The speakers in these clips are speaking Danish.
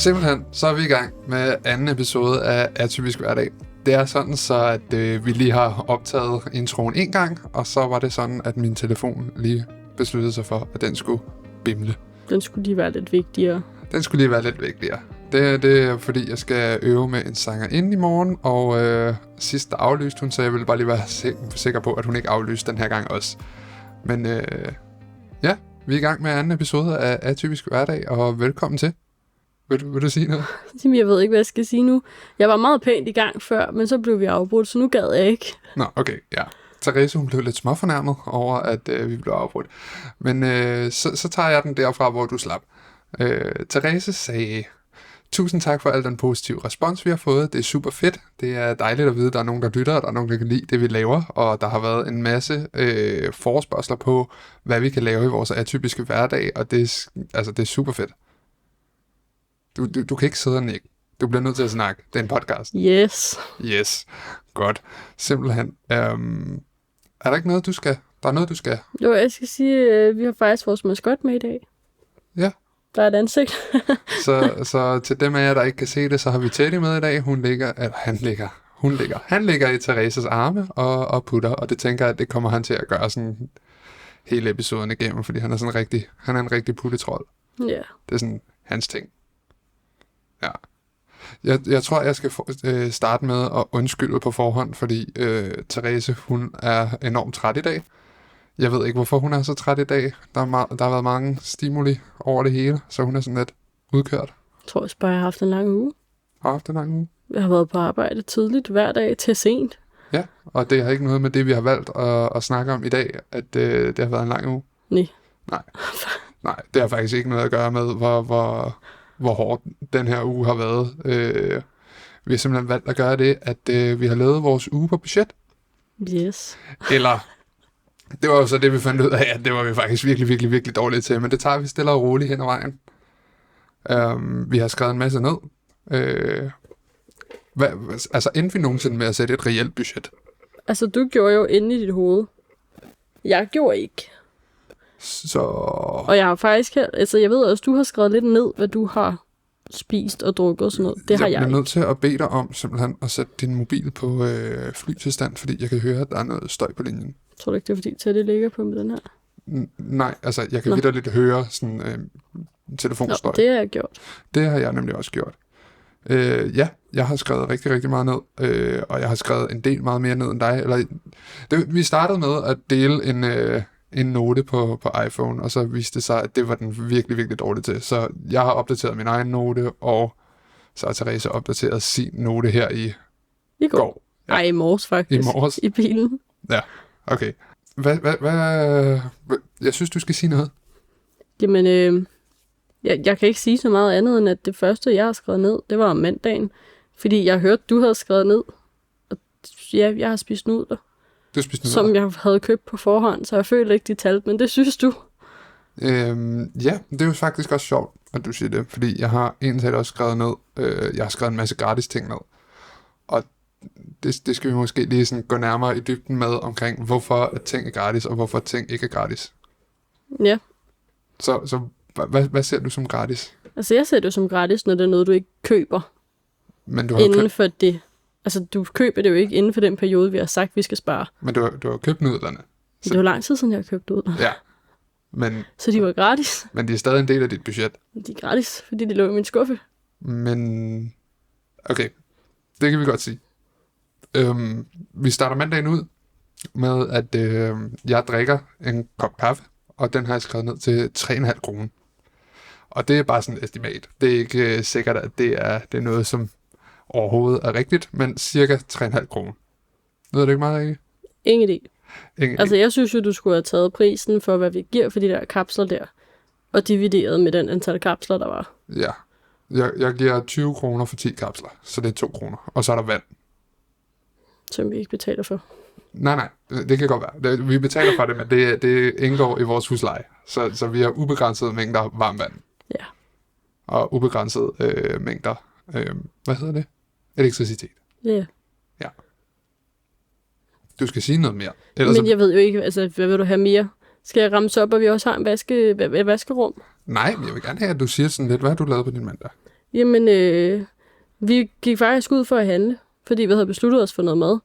Simpelthen, så er vi i gang med anden episode af Atypisk Hverdag. Det er sådan så, at vi lige har optaget introen en gang, og så var det sådan, at min telefon lige besluttede sig for, at den skulle bimle. Den skulle lige være lidt vigtigere. Den skulle lige være lidt vigtigere. Det er fordi, jeg skal øve med en sangerinde i morgen, og sidst der aflyste hun, så jeg ville bare lige være sikker på, at hun ikke aflyste den her gang også. Men ja, vi er i gang med anden episode af Atypisk Hverdag, og velkommen til. Vil du sige noget? Jeg ved ikke, hvad jeg skal sige nu. Jeg var meget pænt i gang før, men så blev vi afbrudt, så nu gad jeg ikke. Nå, okay, ja. Therese, hun blev lidt småfornærmet over, at vi blev afbrudt. Men så tager jeg den derfra, hvor du slap. Therese sagde, tusind tak for al den positive respons, vi har fået. Det er super fedt. Det er dejligt at vide, at der er nogen, der lytter, og der er nogen, der kan lide det, vi laver. Og der har været en masse forespørgsler på, hvad vi kan lave i vores atypiske hverdag, og det er super fedt. Du kan ikke sidde og nikke. Du bliver nødt til at snakke. Det er en podcast. Yes. Godt. Simpelthen. Er der ikke noget, du skal? Der er noget, du skal. Jo, jeg skal sige, at vi har faktisk vores maskot med i dag. Ja. Der er et ansigt. så til dem af jer, der ikke kan se det, så har vi Teddy med i dag. Han ligger i Thereses arme og putter, og det tænker jeg, at det kommer han til at gøre sådan hele episoden igennem, fordi han er en rigtig puttetrold. Ja. Det er sådan hans ting. Ja. Jeg tror, jeg skal starte med at undskylde på forhånd, fordi Therese, hun er enormt træt i dag. Jeg ved ikke, hvorfor hun er så træt i dag. Der har været mange stimuli over det hele, så hun er sådan lidt udkørt. Jeg tror også bare, jeg har haft en lang uge. Jeg har været på arbejde tidligt hver dag til sent. Ja, og det har ikke noget med det, vi har valgt at snakke om i dag, at det har været en lang uge. Nej, det har faktisk ikke noget at gøre med, hvor hårdt den her uge har været. Vi har simpelthen valgt at gøre det, at vi har lavet vores uge på budget. Yes. Eller, det var jo så det, vi fandt ud af, at det var vi faktisk virkelig, virkelig, virkelig dårlige til. Men det tager vi stille og roligt hen ad vejen. Vi har skrevet en masse ned. Endte vi nogensinde med at sætte et reelt budget? Altså, du gjorde jo inde i dit hoved. Jeg gjorde ikke. Så... Og jeg har faktisk jeg ved også, du har skrevet lidt ned, hvad du har spist og drukket og sådan noget. Det har jeg ikke. Jeg er nødt til at bede dig om simpelthen at sætte din mobil på flytilstand, fordi jeg kan høre, at der er noget støj på linjen. Tror du ikke, det er fordi Teddy ligger på med den her? Nej, altså jeg kan vitterligt høre sådan telefonstøj. Nå, det har jeg gjort. Det har jeg nemlig også gjort. Ja, jeg har skrevet rigtig, rigtig meget ned, og jeg har skrevet en del meget mere ned end dig. Vi startede med at dele en note på iPhone, og så viste det sig, at det var den virkelig, virkelig dårlig til. Så jeg har opdateret min egen note, og så har Therese opdateret sin note her i går. Ja. Ej, i morges faktisk. I morges? I bilen. Ja, okay. Hvad? Jeg synes, du skal sige noget. Jamen, jeg kan ikke sige så meget andet, end at det første, jeg har skrevet ned, det var om mandagen. Fordi jeg hørte, du havde skrevet ned. Og ja, jeg har spist nudler. Som jeg havde købt på forhånd, så jeg føler ikke, de talte, men det synes du. Ja, det er jo faktisk også sjovt, at du siger det, fordi jeg har egentlig også skrevet ned, jeg har skrevet en masse gratis ting ned, og det skal vi måske lige sådan gå nærmere i dybden med, omkring hvorfor at ting er gratis, og hvorfor ting ikke er gratis. Ja. Så hvad ser du som gratis? Altså jeg ser det jo som gratis, når det er noget, du ikke køber. Men du har inden for det. Altså, du køber det jo ikke inden for den periode, vi har sagt, vi skal spare. Men du har købt nudlerne. Det er jo lang tid siden, jeg har købt nudler. Ja. Men, så de var gratis. Men de er stadig en del af dit budget. De er gratis, fordi de lå i min skuffe. Men, okay. Det kan vi godt sige. Vi starter mandagen ud med, at jeg drikker en kop kaffe, og den har jeg skrevet ned til 3,5 kroner. Og det er bare sådan et estimat. Det er ikke sikkert, at det er noget, som overhovedet er rigtigt, men cirka 3,5 kroner. Lyder det ikke meget rigtigt? Ingen idé. Altså, jeg synes jo, du skulle have taget prisen for, hvad vi giver for de der kapsler der, og divideret med den antal kapsler, der var. Ja. Jeg giver 20 kroner for 10 kapsler, så det er 2 kroner. Og så er der vand. Som vi ikke betaler for. Nej, det kan godt være. Vi betaler for det, men det indgår i vores husleje. Så vi har ubegrænsede mængder varmt vand. Ja. Og ubegrænsede mængder, hvad hedder det? Elektricitet. Ja. Ja. Du skal sige noget mere. Men jeg ved jo ikke, altså, hvad vil du have mere? Skal jeg ramse op, og vi også har en vaskerum? Nej, men jeg vil gerne have, at du siger sådan lidt, hvad har du lavet på din mandag? Jamen, vi gik faktisk ud for at handle, fordi vi havde besluttet os for noget mad.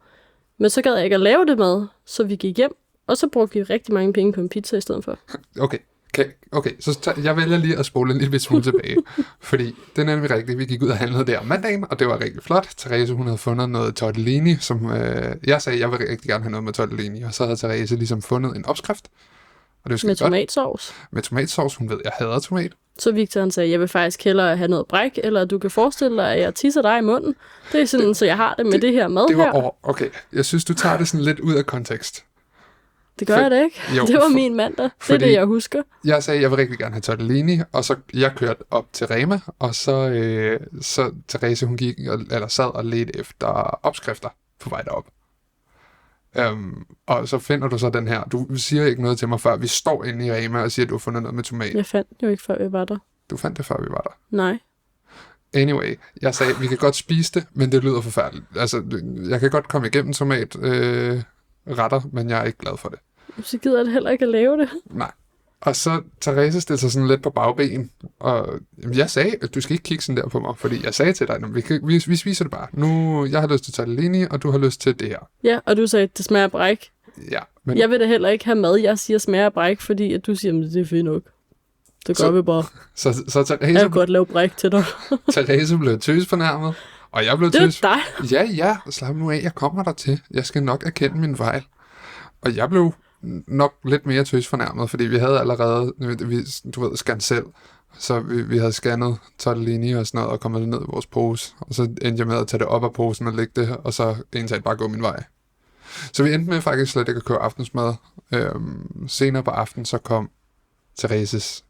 Men så gad jeg ikke at lave det mad, så vi gik hjem, og så brugte vi rigtig mange penge på en pizza i stedet for. Okay, så jeg vælger lige at spole en lille smule tilbage, fordi det er nemlig rigtigt. Vi gik ud og handlede der om mandagen, og det var rigtig flot. Therese, hun havde fundet noget tortellini, som jeg sagde, jeg vil rigtig gerne have noget med tortellini, og så havde Therese ligesom fundet en opskrift. Og det var med tomatsovs. Med tomatsovs, hun ved, jeg hader tomat. Så Victor han sagde, jeg vil faktisk hellere have noget bræk, eller du kan forestille dig, at jeg tisser dig i munden. Det er sådan, så jeg har det med det her mad her. Okay, jeg synes, du tager det sådan lidt ud af kontekst. Det gør jeg da ikke. Jo, det var min mandag. Det er det, jeg husker. Jeg sagde, jeg vil rigtig gerne have tortellini, og så jeg kørte op til Rema, og så Therese, hun gik eller sad og ledte efter opskrifter på vej derop. Og så finder du så den her. Du siger ikke noget til mig, før vi står inde i Rema og siger, at du har fundet noget med tomat. Jeg fandt jo ikke, før vi var der. Du fandt det, før vi var der? Nej. Anyway, jeg sagde, vi kan godt spise det, men det lyder forfærdeligt. Altså, jeg kan godt komme igennem tomat retter, men jeg er ikke glad for det. Så gider jeg heller ikke at lave det. Nej. Og så Therese stillede sig sådan lidt på bagben, og jeg sagde, at du skal ikke kigge sådan der på mig, fordi jeg sagde til dig, vi spiser det bare. Nu, jeg har lyst til tortellini, og du har lyst til det her. Ja, og du sagde, at det smager af bræk. Ja, men... Jeg vil da heller ikke have mad, jeg siger smager af bræk, fordi at du siger, at det er fint nok. Det gør vi bare. Så Therese... Jeg kan godt lave bræk til dig. Therese blev tøsfornærmet, og jeg blev tøs... Det er dig. Ja, slap nu af, jeg kommer der til. Jeg skal nok erkende min fejl. Og jeg blev nok lidt mere tøsfornærmet, fordi vi havde allerede, du ved, scan selv. Så vi havde scannet tortellini og sådan noget, og kommet ned i vores pose. Og så endte jeg med at tage det op af posen og lægge det, og så egentlig bare gå min vej. Så vi endte med faktisk slet ikke at købe aftensmad. Senere på aftenen, så kom Thereses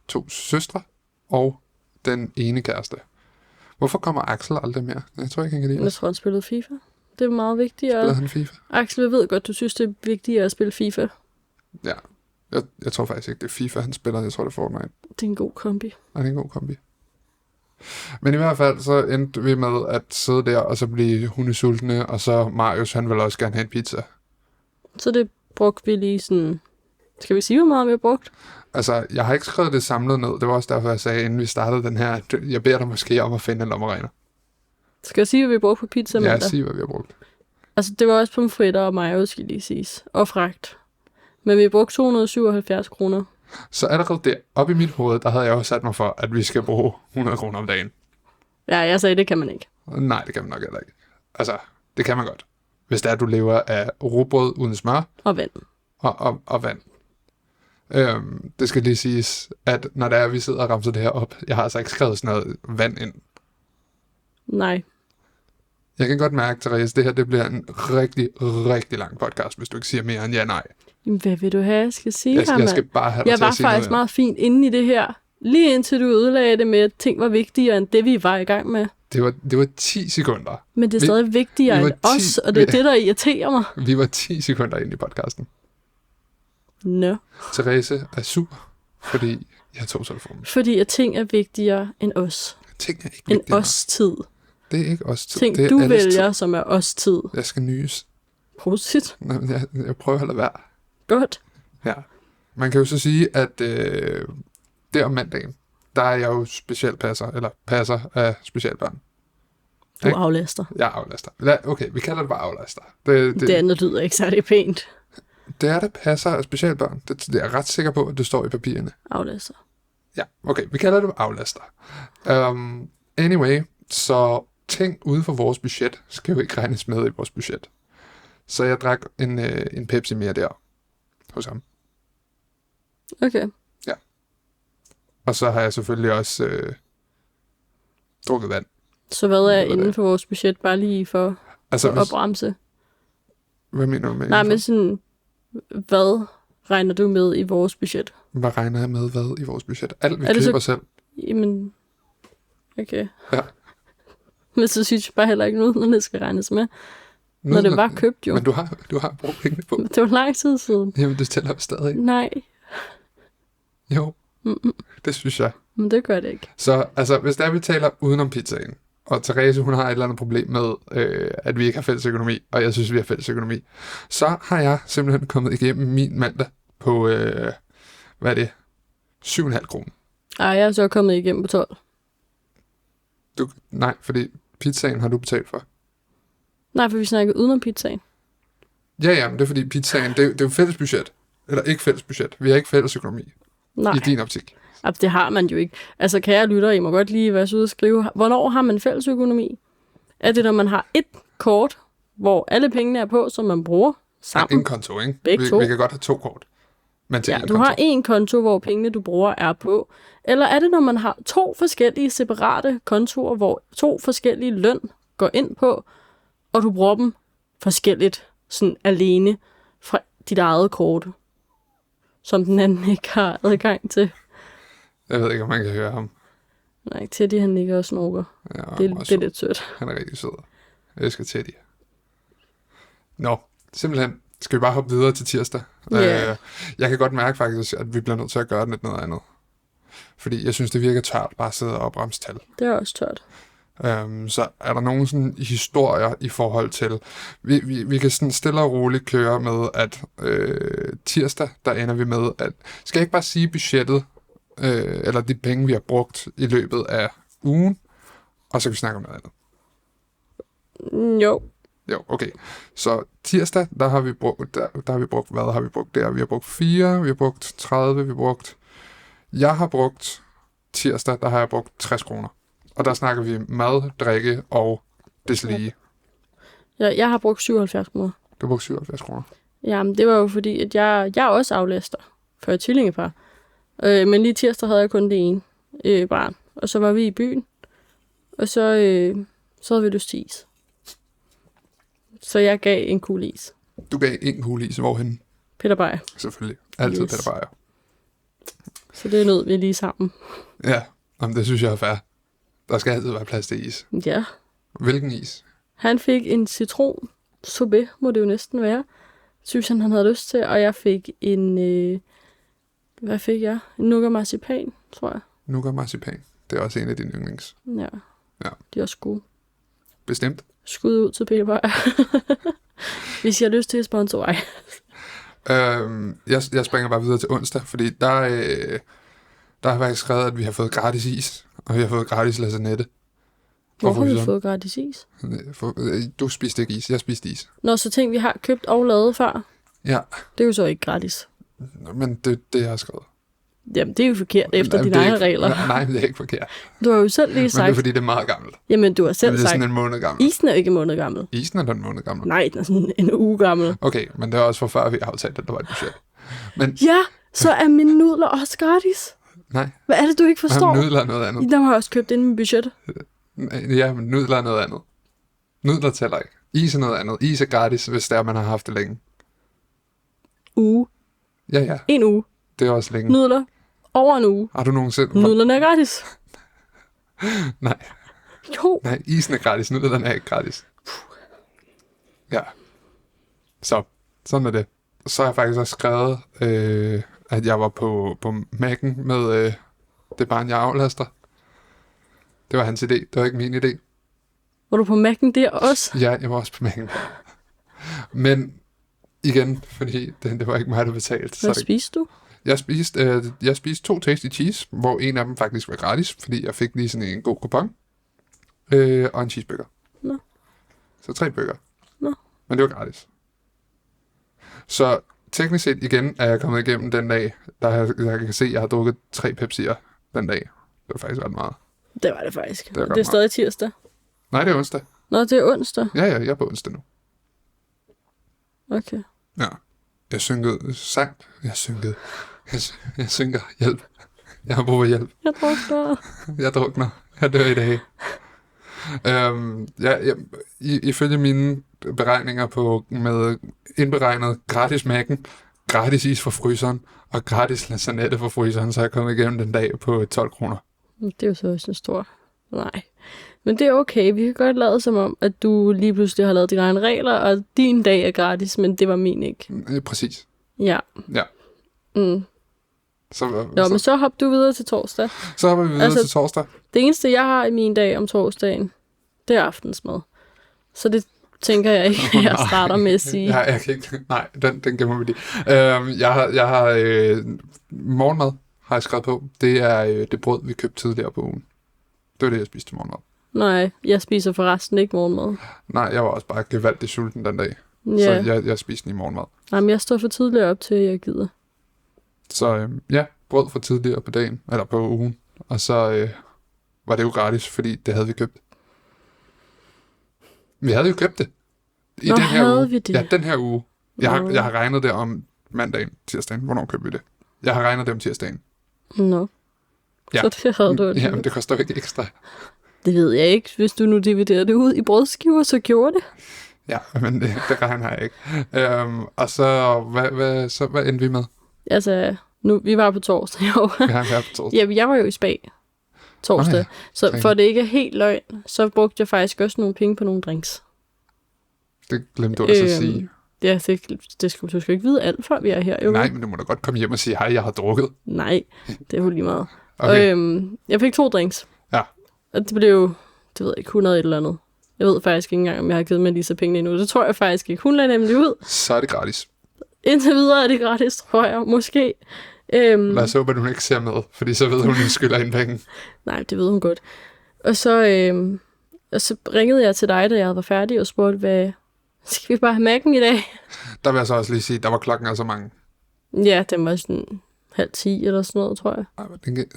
2 søstre og den ene kæreste. Hvorfor kommer Axel aldrig mere? Jeg tror ikke, han kan lide det. Jeg tror, han spillede FIFA. Det er meget vigtigere. Spillede han FIFA? Axel, jeg ved godt, du synes, det er vigtigere at spille FIFA. Ja. Jeg tror faktisk ikke, det er FIFA, han spiller. Jeg tror, det er Fortnite. Det er en god kombi. Ja, det er en god kombi. Men i hvert fald, så endte vi med at sidde der, og så blive hundesultne, og så Marius, han ville også gerne have en pizza. Så det brugte vi lige sådan... Skal vi sige, hvor meget vi har brugt? Altså, jeg har ikke skrevet det samlet ned. Det var også derfor, jeg sagde, inden vi startede den her, at jeg beder dig måske om at finde en lommeregner. Skal jeg sige, hvad vi har brugt på pizza mandag? Ja, sige, hvad vi har brugt. Altså, det var også pomfritter og mayo, skal lige siges. Og fragt. Men vi har brugt 277 kroner. Så allerede der, op i mit hoved, der havde jeg også sat mig for, at vi skal bruge 100 kroner om dagen. Ja, jeg sagde, det kan man ikke. Nej, det kan man nok heller ikke. Altså, det kan man godt. Hvis det er, at du lever af rugbrød uden smør. Og vand. Og vand. Det skal lige siges, at når det er, vi sidder og ramser det her op, jeg har altså ikke skrevet sådan noget vand ind. Nej. Jeg kan godt mærke, Therese, det her det bliver en rigtig, rigtig lang podcast, hvis du ikke siger mere end ja, nej. Hvad vil du have, jeg skal sige her, Jeg skal bare have dig jeg til at sige var faktisk meget fint inde i det her. Lige indtil du ødelagde det med, at ting var vigtigere end det, vi var i gang med. Det var 10 sekunder. Men det er stadig vigtigere end os, og det er det, der irriterer mig. Vi var 10 sekunder inde i podcasten. Nå. Therese er sur, fordi jeg tog telefonen. Fordi at ting er vigtigere end os. Ting er ikke vigtigere end os tid. Det er ikke os tid. Ting, det er du vælger, tid. som er os tid. Jeg skal nyes. Prosit. Jeg prøver at lade være. Godt. Ja. Man kan jo så sige, at der om mandagen, der er jeg jo passer af specialbørn. Du aflaster. Jeg aflaster. Okay, vi kalder det bare aflaster. Det andet lyder ikke særlig pænt. Det er, der passer af specialbørn. Det er jeg ret sikker på, at det står i papirerne. Aflaster. Ja, okay, vi kalder det aflaster. Anyway, så ting ude for vores budget skal jo ikke regnes med i vores budget. Så jeg drak en Pepsi mere der hos ham. Okay. Ja. Og så har jeg selvfølgelig også drukket vand. Så hvad er inden for vores budget, bare lige for at bremse? Hvad mener du med? Nej, men sådan, hvad regner du med i vores budget? Hvad regner jeg med hvad i vores budget? Alt vi køber selv. Jamen, okay. Ja. Men så synes jeg bare heller ikke noget, når det skal regnes med. Når det var købt jo. Men du har brugt pengene på. Det var lang tid siden. Jamen, det tæller jo stadig. Nej. Jo, det synes jeg. Men det gør det ikke. Så altså, hvis der vi taler udenom pizzaen, og Therese, hun har et eller andet problem med, at vi ikke har fælles økonomi, og jeg synes, vi har fælles økonomi, så har jeg simpelthen kommet igennem min mandag på, hvad er det, 7,5 kroner. Ej, jeg er så kommet igennem på 12. Nej, fordi pizzaen har du betalt for. Nej, for vi snakkede udenom pizzaen. Ja, men det er fordi pizzaen, det er jo fælles budget. Eller ikke fælles budget. Vi har ikke fælles økonomi. Nej. I din optik. Altså, det har man jo ikke. Altså, kære lyttere, I må godt lige være ude og skrive, hvornår har man fælles økonomi? Er det, når man har et kort, hvor alle pengene er på, som man bruger sammen? En konto, ikke? Begge to. Vi kan godt have 2 kort. Men til Ja, en du konto. har en konto, hvor pengene, du bruger, er på. Eller er det, når man har 2 forskellige separate kontoer, hvor 2 forskellige løn går ind på, og du bruger dem forskelligt, sådan alene fra dit eget kort, som den anden ikke har adgang til? Jeg ved ikke, om man kan høre ham. Nej, Teddy han ligger og snorker. Ja, Det er lidt sødt. Han er rigtig sød. Jeg elsker Teddy. Nå, simpelthen skal vi bare hoppe videre til tirsdag. Ja. Jeg kan godt mærke faktisk, at vi bliver nødt til at gøre lidt noget andet. Fordi jeg synes, det virker tørt bare at sidde og opremse tal. Det er også tørt. Så er der nogle sådan historier i forhold til... Vi kan sådan stille og roligt køre med, at tirsdag, der ender vi med, at... Skal jeg ikke bare sige budgettet, eller de penge, vi har brugt i løbet af ugen, og så kan vi snakke om noget andet? Jo. Jo, okay. Så tirsdag, der har vi brugt, hvad har vi brugt der? Vi har brugt 4, vi har brugt 30, vi har brugt... Jeg har brugt tirsdag, der har jeg brugt 60 kroner. Og der snakker vi mad, drikke og deslige. Ja, jeg har brugt 77 kroner. Du har brugt 77 kroner. Jamen, det var jo fordi, at jeg er også aflæster for et tvillingepar. Men lige tirsdag havde jeg kun det ene barn. Og så var vi i byen. Og så havde vi lyst til is. Så jeg gav en kugle is. Du gav en kugle is, hvorhen? Peter Beyer. Selvfølgelig. Altid Yes. Peter Beyer. Så det nød vi lige sammen. Ja, jamen, det synes jeg er fair. Der skal altid være plads til is. Ja. Hvilken is? Han fik en citron sorbet, må det jo næsten være. Synes han havde lyst til. Og jeg fik en... hvad fik jeg? En nougat marcipan, tror jeg. Nougat marcipan. Det er også en af dine yndlings. Ja. Ja. De er også gode. Bestemt. Skud ud til Peter Beyer. Hvis I har lyst til at sponsore mig. Jeg springer bare videre til onsdag, fordi der har jeg faktisk skrevet, at vi har fået gratis is, og vi har fået gratis lasagnette. Hvorfor har vi fået gratis is? Du spiste ikke is, jeg spiste is. Nå, så ting vi har købt og lavet før, Ja, det er jo så ikke gratis. men det jeg har skrevet. Jamen, det er jo forkert efter Jamen, dine det er egne ikke- regler. Nej, det er ikke forkert. Du har jo selv lige Men det er sagt... fordi, det er meget gammelt. Jamen, du har Men selv det er sagt... sådan en måned gammel. Isen er ikke en måned gammel. Isen er den en måned gammel. Nej, den er sådan en uge gammel. Okay, men det er også for før, vi har aftalt, at der var et budget. Men Ja, så er mine nudler også gratis. nej, Hvad er det, du ikke forstår? nudler er noget andet. Dem har jeg også købt inden med budget. Ja, men nudler er noget andet. Nudler tæller ikke. Is er noget andet. Is er gratis, hvis det er, man har haft det længe. Uge. Ja, En uge. det er også længe. Nudler. Over en uge. Har du nogensinde... Nudlerne er gratis. Nej, Jo. nej, isen er gratis. Nudlerne er ikke gratis. Ja. Så, sådan er det. Så har jeg faktisk også skrevet, at jeg var på Mac'en med det barn, jeg aflaster. Det var hans idé. Det var ikke min idé. Var du på Mac'en der også? Ja, jeg var også på Mac'en. Men igen, fordi det var ikke mig, der betalte. Hvad spiste du? Jeg spiste 2 Tasty Cheese, hvor en af dem faktisk var gratis, fordi jeg fik lige sådan en god kupon. Og en cheeseburger. Nå. Så 3 burger. Nå. Men det var gratis. Så teknisk set igen er jeg kommet igennem den dag, der jeg kan se, at jeg har drukket 3 Pepsi'er den dag. Det var faktisk ret meget. Det var det faktisk. Det var godt Det er stadig tirsdag. Nej, det er onsdag. Nå, det er onsdag. Ja, jeg er på onsdag nu. Okay. Ja. Jeg synger hjælp. Jeg har brug for hjælp. Jeg drukner. Jeg drukner. Jeg dør i dag. Ifølge mine beregninger med indberegnet gratis Mac'en, gratis is fra fryseren og gratis lasagnette fra fryseren, så er jeg kommet igennem den dag på 12 kroner. Det er jo så også en stor... Nej. Men det er okay. Vi kan godt lade som om, at du lige pludselig har lavet dine egne regler, og din dag er gratis, men det var min ikke. Præcis. Ja. Ja. Mm. Men så hop du videre til torsdag. Så hopper vi videre til torsdag. Det eneste, jeg har i min dag om torsdagen, det er aftensmad. Så det tænker jeg ikke, at jeg starter med at sige. Ja, jeg kan ikke. Nej, den gemmer vi lige. Jeg har morgenmad, har jeg skrevet på. Det er det brød, vi købte tidligere på ugen. Det var det, jeg spiste til morgenmad. Nej, jeg spiser forresten ikke morgenmad. Nej, jeg var også bare gevaldigt sulten den dag. Ja. Så jeg spiste den i morgenmad. Jamen, jeg står for tidligt op til, jeg gider. Så brød for tidligere på dagen, eller på ugen. Og så var det jo gratis, fordi det havde vi købt. Vi havde jo købt det. I Nå, den her havde uge. vi det? Ja, den her uge. Jeg har Nå. regnet det om mandagen, tirsdagen. Hvornår købte vi det? Jeg har regnet det om tirsdagen. Nå. Ja. Så det havde du Ja, men det koster jo ikke ekstra. Det ved jeg ikke. Hvis du nu dividerer det ud i brødskiver, så gjorde det. Ja, men det regner jeg ikke. Og så, hvad endte vi med? Altså, vi var på torsdag. Vi har været på torsdag. Ja, jeg var jo i Spa torsdag. Nå ja, Så for det ikke er helt løgn, så brugte jeg faktisk også nogle penge på nogle drinks. Det glemte du også at sige. Ja, det skulle du skal ikke vide alt, før vi er her. Jo. Nej, men du må da godt komme hjem og sige, hej, jeg har drukket. Nej, det er jo lige meget. Okay. Og, jeg fik 2 drinks. Ja. Og det blev, det ved jeg ikke, 100 et eller andet. Jeg ved faktisk ikke engang, om jeg har givet Melissa pengene endnu. Det tror jeg faktisk ikke. Hun lagde nemlig ud. Så er det gratis. Indtil videre er det gratis, tror jeg. Måske. Lad os håbe, at hun ikke ser med, fordi så ved hun, at hun skylder en penge. Nej, det ved hun godt. Og så ringede jeg til dig, da jeg var færdig, og spurgte, hvad skal vi bare have Mac'en i dag? Der vil jeg så også lige sige, der var klokken altså mange. Ja, den var sådan 9:30 eller sådan noget, tror jeg. Nej,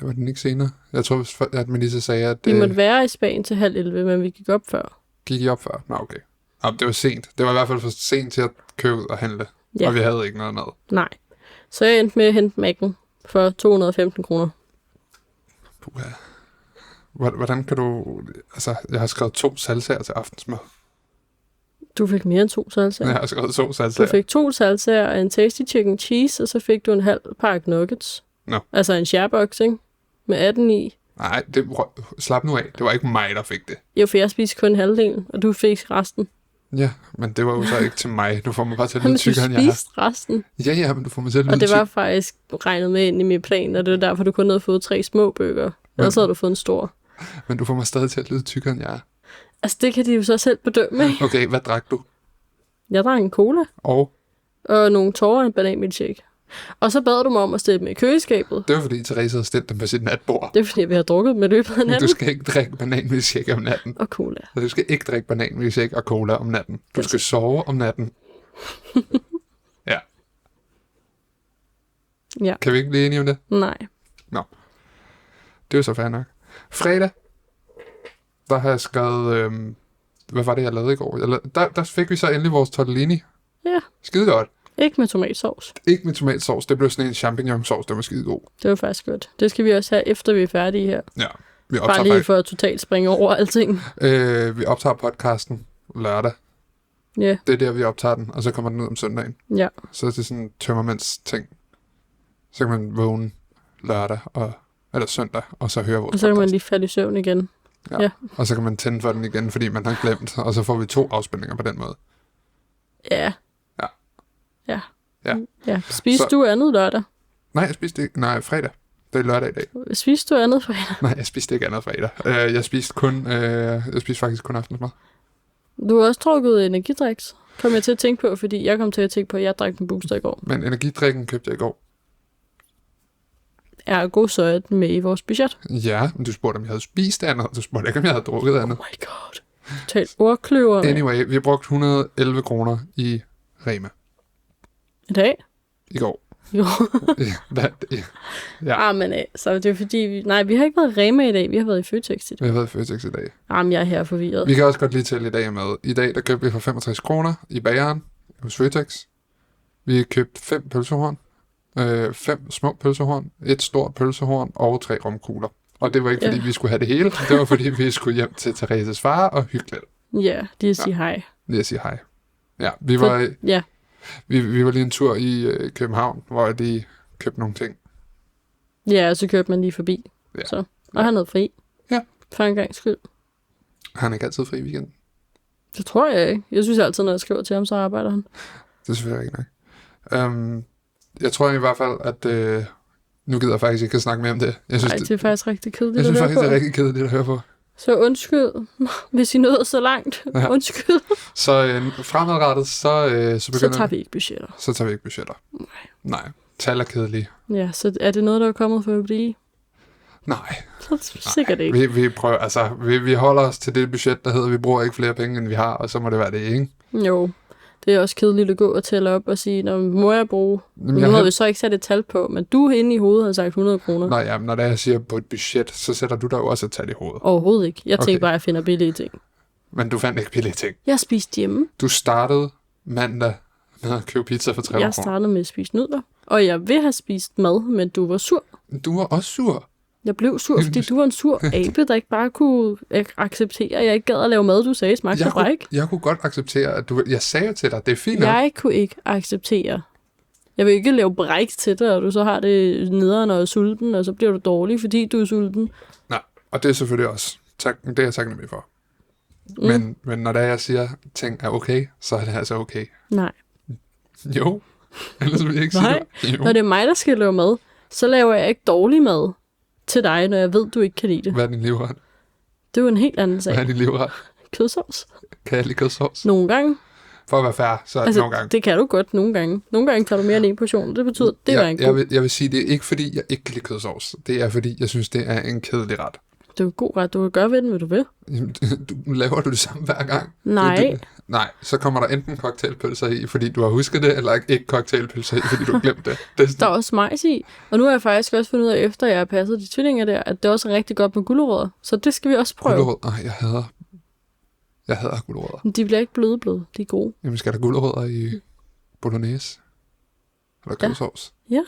var den ikke senere? Jeg tror, at Melissa sagde, at... Vi måtte være i Spanien til 10:30, men vi gik op før. Gik I op før? Nå, okay. Ja, det var sent. Det var i hvert fald for sent til at købe ud og handle. Ja. Og vi havde ikke noget mad. Nej. Så jeg endte med at hente Mac'en for 215 kroner. Puha. Hvordan kan du... Altså, jeg har skrevet 2 salsaer til aftensmad. Du fik mere end 2 salsaer. Jeg har skrevet 2 Du salsaer. fik 2 salsaer og en tasty chicken cheese, og så fik du en halv pakke nuggets. Nå. Altså en sharebox, ikke? Med 18 i. Nej, slap nu af. Det var ikke mig, der fik det. Jo, for jeg spiste kun halvdelen, og du fik resten. Ja, men det var jo så ikke til mig. Du får mig bare til at Men lyde du tykkere, end jeg har. spiste resten. Ja, men du får mig til at lyde Og det var faktisk regnet med ind i min plan, og det var derfor, du kun havde fået 3 små bøger. Ellers havde du fået en stor. Men du får mig stadig til at lyde tykkere, end jeg er. Altså, det kan de jo så selv bedømme, ikke? Okay, hvad drak du? Jeg drak en cola, Og og nogle tårer og en bananmilkshake. Og så bad du mig om at stille dem i køleskabet. det var fordi, Therese havde stillet dem på sit natbord. Det er fordi, vi har drukket med løbet af natten. Du skal ikke drikke bananmilkshake om natten. Og cola. Så du skal ikke drikke bananmilkshake og cola om natten. Du skal sove om natten. Ja. Ja. Kan vi ikke blive enige om det? Nej. Det er jo så fair nok. Fredag, der har jeg skrevet... hvad var det, jeg lavede i går? Der fik vi så endelig vores tortellini. Ja. Skide godt. Ikke med tomatsovs. Ikke med tomatsovs. Det blev sådan en champignonsovs, der var skide god. Det var faktisk godt. Det skal vi også have, efter vi er færdige her. Ja. Vi Bare optager, lige for at totalt springe over alting. vi optager podcasten lørdag. Ja. Det er der, vi optager den, og så kommer den ud om søndagen. Ja. Så er det sådan en tømmermænds ting. Så kan man vågne lørdag eller søndag, og så høre vores Og så kan man podcast. lige falde i søvn igen. Ja. Og så kan man tænde for den igen, fordi man har glemt, og så får vi 2 afspilninger på den måde. Ja. Ja. Ja. Ja. Ja. Spiste Så- du andet lørdag? Nej, jeg spiste ikke. Nej, fredag. Det er lørdag i dag. Spiste du andet fredag? Nej, jeg spiste ikke andet fredag. Jeg spiste faktisk kun aftensmad. Du har også drukket energidriks. Kom jeg til at tænke på, fordi jeg kom til at tænke på, at jeg drak en booster i går. Men energidrikken købte jeg i går. Ergo så er den med i vores budget. Ja, men du spurgte, om jeg havde spist andet. Du spurgte ikke, om jeg havde drukket andet. Oh my god. Tal ordkløver med. Anyway, vi har brugt 111 kroner i Rema I dag? i går. Jo. Ja. Men så det er fordi, vi har ikke været i Rema i dag. Vi har været i Føtex i dag. Vi har været i Føtex i dag. Men jeg er her forvirret. Vi kan også godt lige tælle i dag med. I dag, der købte vi for 65 kroner i bageren hos Føtex. Vi købte 5 pølsehorn, 5 små pølsehorn, 1 stort pølsehorn og 3 romkugler. Og det var ikke, fordi vi skulle have det hele. Det var, fordi vi skulle hjem til Thereses far og hygge lidt. Ja, det er at sige hej. Lige at sige hej. Ja, vi var, Ja. vi var lige en tur i København, hvor jeg lige købte nogle ting. Ja, og så kørte man lige forbi. Ja. Så. Og han havde fri. Ja. For en gang skyld. Han er ikke altid fri i weekenden. Det tror jeg ikke. Jeg synes altid, når jeg skriver til ham, så arbejder han. Det er selvfølgelig ikke nok. Jeg tror i hvert fald, at... nu gider jeg faktisk ikke at snakke mere om det. Jeg synes, Nej, det er faktisk rigtig kedeligt jeg synes at høre faktisk, på. det er rigtig kedeligt at høre på. Så undskyld, hvis I nåede så langt. Ja. Undskyld. Så fremadrettet, så begynder... Så tager vi ikke budgetter. Så tager vi ikke budgetter. Nej. Tal er kedelige. Ja, så er det noget, der er kommet for at blive? Nej. Sikkert ikke. Vi prøver, altså, vi holder os til det budget, der hedder, vi bruger ikke flere penge, end vi har, og så må det være det, ikke? Jo, det er også kedeligt at gå og tælle op og sige, må jeg bruge? Nu har vi så ikke sat et tal på, men du inde i hovedet har sagt 100 kroner. Nej, ja, når jeg siger på et budget, så sætter du der jo også et tal i hovedet. Overhovedet ikke. Jeg tænker bare, at jeg finder billige ting. Men du fandt ikke billige ting. Jeg spiste hjemme. Du startede mandag med at købe pizza for 300 kroner. Jeg startede med at spise nudler, og jeg vil have spist mad, men du var sur. Du var også sur. Jeg blev sur, fordi du var en sur abe, der ikke bare kunne acceptere, at jeg ikke gad at lave mad, du sagde smagte af bræk. Jeg kunne godt acceptere, at jeg sagde til dig, det er fint. Jeg kunne ikke acceptere. Jeg vil ikke lave bræk til dig, og du så har det nederen og er sulten, og så bliver du dårlig, fordi du er sulten. Nej, og det er selvfølgelig også. Det er jeg taknemmelig for. Men når jeg siger, at ting er okay, så er det altså okay. Nej. Jo. Ellers vil jeg ikke sige det. Når det er mig, der skal lave mad, så laver jeg ikke dårlig mad til dig, når jeg ved, du ikke kan lide det. Hvad er din livret? Det er jo en helt anden sag. Hvad er din livret? Kødsovs. Kan jeg lide kødsovs? Nogle gange. For at være fair, så altså, nogle gange. Det kan du godt nogle gange. Nogle gange tager du mere end en portion. Det betyder, det er en god. Jeg vil sige, det er ikke fordi, jeg ikke kan lide kødsovs. Det er fordi, jeg synes, det er en kedelig ret. Det er en god ret. Du kan gøre ved den, hvad du vil. Laver du det samme hver gang? Nej. Nej, så kommer der enten cocktailpølser i, fordi du har husket det, eller ikke cocktailpølser i, fordi du har glemt det. Der er også majs i. Og nu har jeg faktisk også fundet ud af, efter jeg har passet de tvillinger der, at det også er rigtig godt med gulerødder. Så det skal vi også prøve. Gulerødder? Nej, jeg hader gulerødder. Men de bliver ikke bløde. De er gode. Jamen, skal der gulerødder i bolognese? Eller kødsovs? Ja.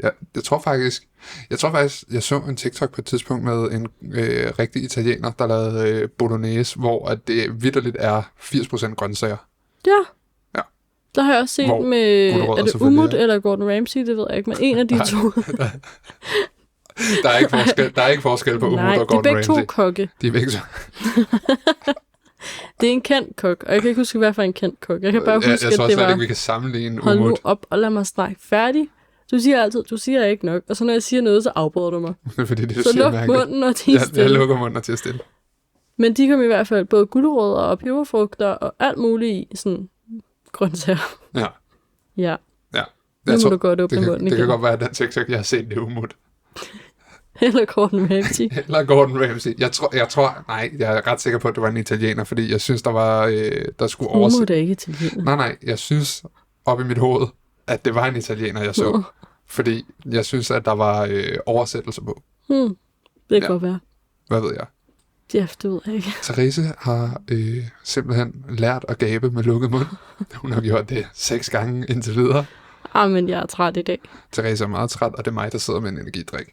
Ja, jeg tror faktisk, jeg så en TikTok på et tidspunkt med en rigtig italiener, der lavede bolognese, hvor at det vitterligt er 80% grøntsager. Ja. Ja. Der har jeg også set hvor med, er det Umut eller Gordon Ramsay, det ved jeg ikke, men en af de to. Der er ikke forskel på Umut og Gordon Ramsay. Nej, de er begge to kokke. De er begge to. Det er en kendt kok, og jeg kan ikke huske, hvad for en kendt kok. Jeg kan bare huske, jeg tror at det var... ikke, vi kan sammenligne Umut. Hold nu op og lad mig snakke færdig. Du siger altid, du siger ikke nok, og så når jeg siger noget, så afbryder du mig. Det er fordi, det så luk munden og tige stille. Jeg lukker munden og tige stille. Men de kom i hvert fald både gulerødder og peberfrugter og alt muligt i sådan grøntsager. Ja. Ja. Ja. Nu må du godt åbne munden igen. Det kan godt være, at den TikTok, jeg har set, det er Umut. Eller Gordon Ramsay. Eller Gordon Ramsay. Jeg tror, nej, jeg er ret sikker på, at det var en italiener, fordi jeg synes, der skulle oversætte. Umut er ikke italiener. Nej, jeg synes op i mit hoved, at det var en italiener, jeg så. Fordi jeg synes, at der var oversættelser på. Det kan godt være. Hvad ved jeg? Ja, det ved jeg ikke. Therese har simpelthen lært at gabe med lukket mund. Hun har gjort det 6 gange indtil videre. Men jeg er træt i dag. Therese er meget træt, og det er mig, der sidder med en energidrik.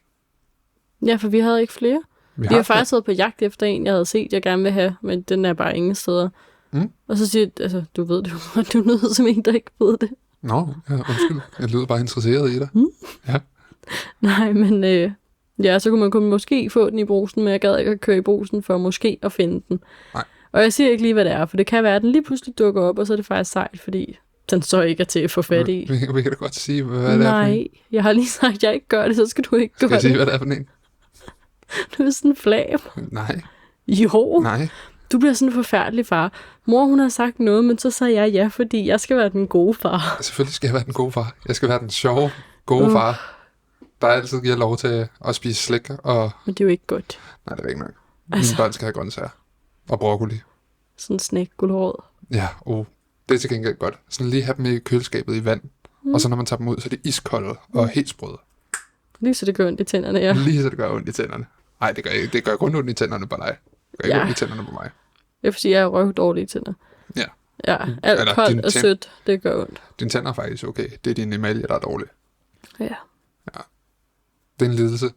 Ja, for vi havde ikke flere. Vi har faktisk været på jagt efter en, jeg havde set, jeg gerne vil have, men den er bare ingen steder. Og så siger jeg, altså, du ved det jo, du lyder som en, der ikke ved det. Nå, ja, undskyld. Jeg lyder bare interesseret i dig. Ja. Nej, men ja, så kunne man måske få den i brusen, men jeg gad ikke at køre i brusen for måske at finde den. Nej. Og jeg siger ikke lige, hvad det er, for det kan være, at den lige pludselig dukker op, og så er det faktisk sejt, fordi den så ikke er til at få fat i. Vi kan da godt sige, hvad det er for en. Nej, jeg har lige sagt, at jeg ikke gør det, så skal du ikke gøre det. Skal jeg sige, hvad det er for en? Du er sådan en flab. Nej. Jo. Nej. Du bliver sådan en forfærdelig far. Mor, hun har sagt noget, men så sagde jeg ja, fordi jeg skal være den gode far. Selvfølgelig skal jeg være den gode far. Jeg skal være den sjove, gode far, der altid giver lov til at spise slik. Og... Men det er jo ikke godt. Nej, det er ikke nok. Mine børn skal have grøntsager. Og broccoli. Sådan en snæk gulerod. Ja, det er til gengæld godt. Sådan lige have dem i køleskabet i vand. Og så når man tager dem ud, så er det iskolde og helt sprøde. Lige så det gør ondt i tænderne, ja. Lige så det gør ondt i tænderne. Nej, det gør kun ondt i tænderne på dig. Det gør ikke ondt i tænderne på mig. Jeg vil sige, jeg er røvdårlig tænder. Ja. Ja, alt koldt og sødt, det gør ondt. Din tænder er faktisk okay. Det er din emalje, der er dårlig. Ja. Det er en lidelse.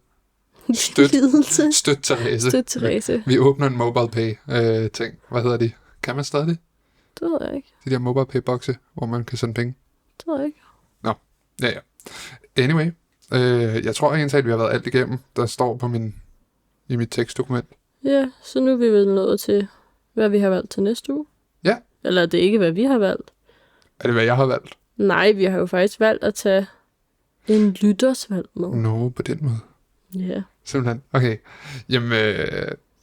Støt Therese. Vi åbner en mobile pay ting. Hvad hedder de? Kan man stadig det? Det ved jeg ikke. De der mobile pay bokse, hvor man kan sende penge. Det ved jeg ikke. Nå, ja. Anyway, jeg tror egentlig, at vi har været alt igennem, der står på i mit tekstdokument. Ja, så nu er vi vel nået til, hvad vi har valgt til næste uge. Ja. Eller det er ikke, hvad vi har valgt. Er det, hvad jeg har valgt? Nej, vi har jo faktisk valgt at tage en lyttersvalg med. Nå, på den måde. Ja. Simpelthen. Okay. Jamen,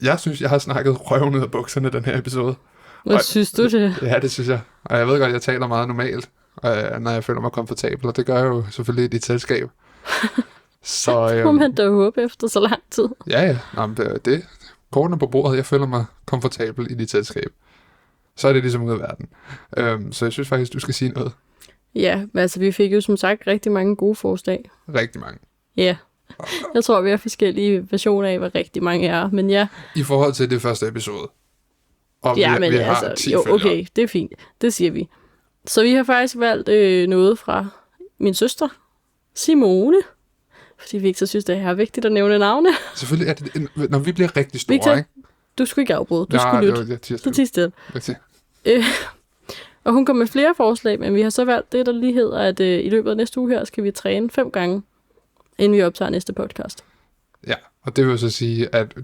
jeg synes, jeg har snakket røven ud af bukserne den her episode. Hvad synes du det? Ja, det synes jeg. Og jeg ved godt, jeg taler meget normalt, når jeg føler mig komfortabel, og det gør jeg jo selvfølgelig i dit selskab. Så, Det må man da håbe efter så lang tid. Ja. Nå, men det kortene på bordet. Jeg føler mig komfortabel i dit selskab. Så er det ligesom ud af verden. Så jeg synes faktisk, du skal sige noget. Ja, men altså vi fik jo som sagt rigtig mange gode forslag. Rigtig mange. Ja. Jeg tror, vi har forskellige versioner af, hvad rigtig mange er, men ja. I forhold til det første episode. Og Ja, men vi har altså, 10 jo, følgere. okay, det er fint. Det siger vi. Så vi har faktisk valgt noget fra min søster, Simone. Fordi vi ikke så synes, det er vigtigt at nævne navne. Selvfølgelig er det, når vi bliver rigtig store, Victor, ikke? du skulle ikke afbryde. Du skulle lytte. Du tig stille. Og hun kom med flere forslag, men vi har så valgt det, der lige hedder, at i løbet af næste uge her, skal vi træne 5 gange, inden vi optager næste podcast. Ja, og det vil så sige, at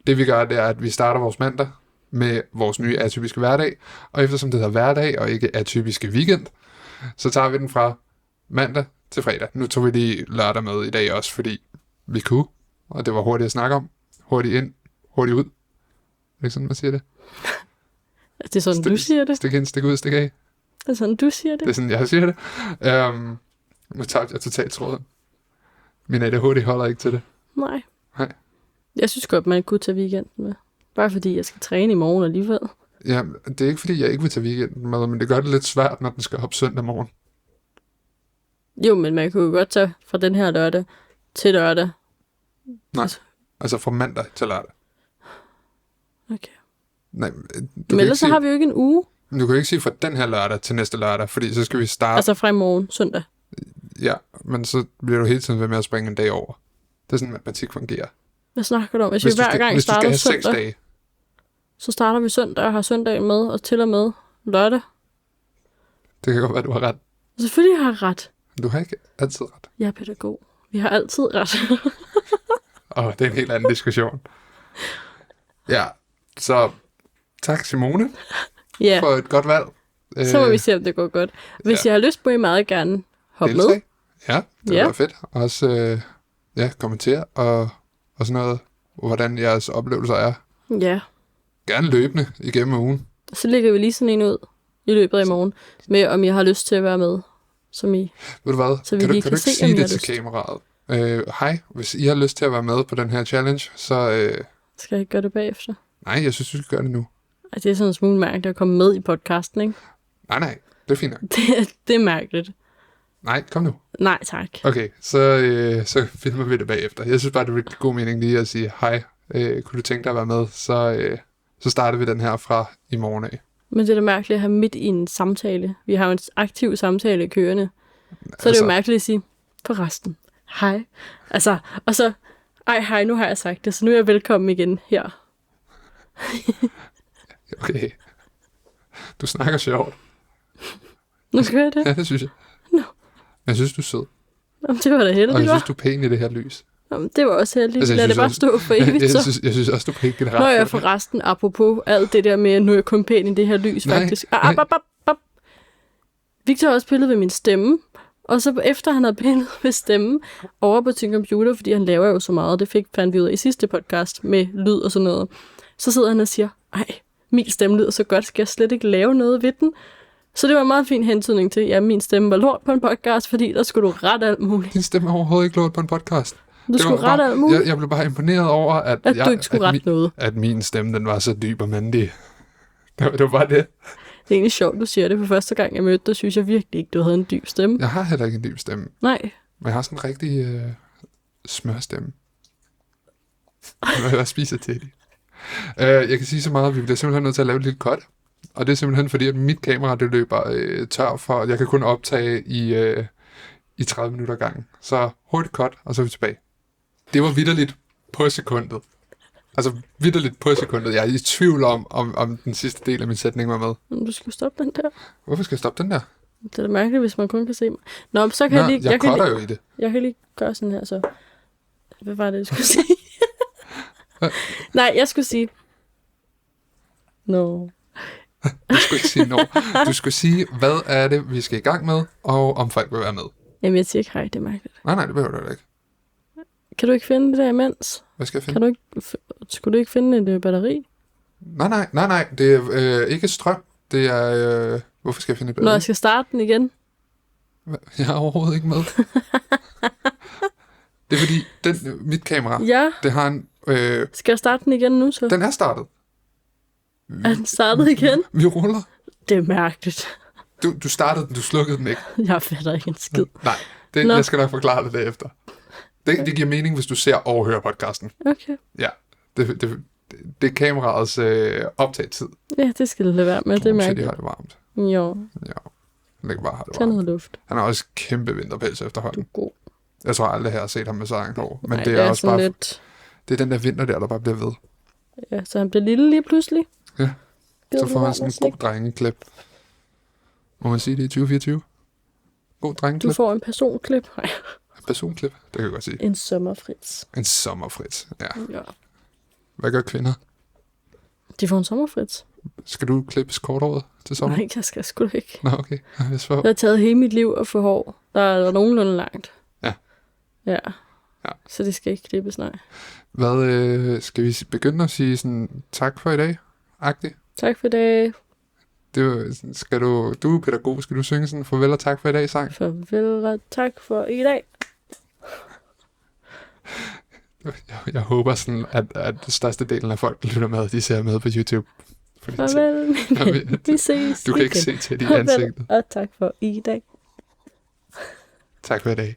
det vi gør, det er, at vi starter vores mandag med vores nye atypiske hverdag, og eftersom det hedder hverdag og ikke atypiske weekend, så tager vi den fra mandag til fredag. Nu tog vi lige lørdag med i dag også, fordi vi kunne, og det var hurtigt at snakke om. Hurtigt ind, hurtigt ud. Er det ikke sådan, man siger det? Det er sådan, du siger det. Stik ind, stik ud, stik af. Det er sådan, du siger det. Det er sådan, jeg siger det. Nu tabte jeg totalt tråden. Min ADHD holder ikke til det. Nej. Nej. Jeg synes godt, man kunne tage weekenden med. Bare fordi jeg skal træne i morgen alligevel. Ja, det er ikke fordi, jeg ikke vil tage weekenden med, men det gør det lidt svært, når den skal op søndag morgen. Jo, men man kunne jo godt tage fra den her lørdag til lørdag. Nej, altså fra mandag til lørdag. Okay. Nej, Men ellers så har vi jo ikke en uge. Du kan jo ikke sige fra den her lørdag til næste lørdag, fordi så skal vi starte... Altså fra i morgen, søndag. Ja, men så bliver du hele tiden ved med at springe en dag over. Det er sådan, matematik fungerer. Hvad snakker du om? Hvis vi hver gang starter søndag, 6 dage. Så starter vi søndag og har søndagen med, og til og med lørdag. Det kan godt være, du har ret. Selvfølgelig har jeg ret. Du har ikke altid ret. Jeg er pædagog. Vi har altid ret. Det er en helt anden diskussion. Ja, så tak Simone for et godt valg. Så må vi se, om det går godt. Hvis jeg har lyst, må I meget gerne hoppe med. Ja, det var fedt. Også kommentere og sådan noget, hvordan jeres oplevelser er. Ja. Gerne løbende igennem ugen. Så lægger vi lige sådan en ud i løbet af i morgen, med om I har lyst til at være med. Som I, ved du hvad? Så kan du ikke se, sige det til kameraet? Hej, hvis I har lyst til at være med på den her challenge, så... Skal jeg ikke gøre det bagefter? Nej, jeg synes, vi skal gøre det nu. Det er sådan en smule mærkeligt at komme med i podcasten, ikke? Nej, det er fint nok. Det er mærkeligt. Nej, kom nu. Nej, tak. Okay, så filmer vi det bagefter. Jeg synes bare, det ville god mening lige at sige, hej, kunne du tænke dig at være med? Så starter vi den her fra i morgen af. Men det er da mærkeligt at have midt i en samtale. Vi har jo en aktiv samtale kørende. Så er det jo mærkeligt at sige, forresten, hej. Altså, og så, hej, nu har jeg sagt det, så nu er jeg velkommen igen her. Okay. Du snakker sjovt. Nu skal jeg det? Ja, det synes jeg. No. Jeg synes, du er sød. Jamen, det var da heldigt, og jeg synes, du er pæn i det her lys. Jamen, det var også heldigt. Altså, lad det bare stå for evigt, så. Jeg synes også, du er pæn generelt. Nå, jeg forresten, apropos alt det der med, at nu er jeg kun pæn i det her lys, faktisk. Victor har også pillet ved min stemme, og så efter han havde pillet ved stemmen over på sin computer, fordi han laver jo så meget, det fandt vi ud af i sidste podcast med lyd og sådan noget, så sidder han og siger, min stemme lyder så godt, skal jeg slet ikke lave noget ved den? Så det var en meget fin hentydning til, at min stemme var lort på en podcast, fordi der skulle du rette alt muligt. Din stemme er overhovedet ikke lort på en podcast. Du skulle rette alt muligt? Jeg blev bare imponeret over, at du ikke skulle rette noget. At min stemme, den var så dyb og mandig. Det var bare det. Det er egentlig sjovt, du siger det. For første gang, jeg mødte dig, synes jeg virkelig ikke, du havde en dyb stemme. Jeg har heller ikke en dyb stemme. Nej. Men jeg har sådan en rigtig smørstemme. Jeg spiser til det. Jeg kan sige så meget, at vi bliver simpelthen nødt til at lave et lille cut. Og det er simpelthen fordi, at mit kamera det løber tør for, at jeg kan kun optage i 30 minutter gangen. Så hurtigt cut, og så er vi tilbage. Det var vitterligt på sekundet. Altså vitterligt på sekundet. Jeg er i tvivl om den sidste del af min sætning var med. Du skal stoppe den der. Hvorfor skal jeg stoppe den der? Det er da mærkeligt, hvis man kun kan se mig. Nå, så kan jeg lige... Jeg cutter jo i det. Jeg kan lige gøre sådan her, så... Hvad var det, jeg skulle sige? Nej, jeg skulle sige... No. Du skulle ikke sige no. Du skulle sige, hvad er det, vi skal i gang med, og om folk vil være med. Jamen, jeg siger ikke hej, det er mærkeligt. Nej, det behøver du ikke. Kan du ikke finde det der imens? Hvad skal jeg finde? Kan du ikke, skulle du ikke finde et batteri? Nej. Det er ikke strøm. Det er... hvorfor skal jeg finde et batteri? Når jeg skal starte den igen. Jeg er overhovedet ikke med. Det er fordi, mit kamera, Ja, det har en... skal jeg starte den igen nu så? Den er startet. Er den startet igen? Vi ruller. Det er mærkeligt. Du startede den, du slukkede den ikke. Jeg fatter ikke en skid. Nej, jeg skal nok forklare det derefter. Det giver mening, hvis du ser og hører podcasten. Okay. Ja, det er kameraets optagetid. Ja, det skal det lade være med. Det er Så de mærkeligt. har det varmt. Jo, Ja, det kan bare have det tag noget varmt. luft. Han har også kæmpe vinterpels Du efterhånden. er god. Jeg tror aldrig, jeg har set ham med så langt hår. Men Nej, det er også sådan bare... lidt... Det er den der vinter der bare bliver ved. Ja, så han bliver lille lige pludselig. Ja, Gider så du får han være sådan med en god slik? drengeklip. Må man sige det i 2024? God Du drengeklip. får en personklip. Nej, En personklip, det kan jeg godt sige. en sommerfrits. En sommerfrit, ja. Ja. Hvad gør kvinder? De får en sommerfrits. Skal du klippes korthåret til sommer? Nej, jeg skal sgu da ikke. Nå, okay. Jeg svarer. Jeg har taget hele mit liv at få hår. Der er nogenlunde langt. Ja. Ja. Ja. Så det skal ikke klippes, nej. Hvad skal vi begynde at sige sådan tak for i dag? Agtigt? Tak for det. Du er pædagog, skal du synge sådan farvel og tak for i dag sang? Farvel og tak for i dag. Jeg håber sådan, at størstedelen af folk, der lytter med, de ser med på YouTube. Fordi Farvel, vi ses du kan ikke igen. se til dit Farvel ansigt. og tak for i dag. Tak for i dag.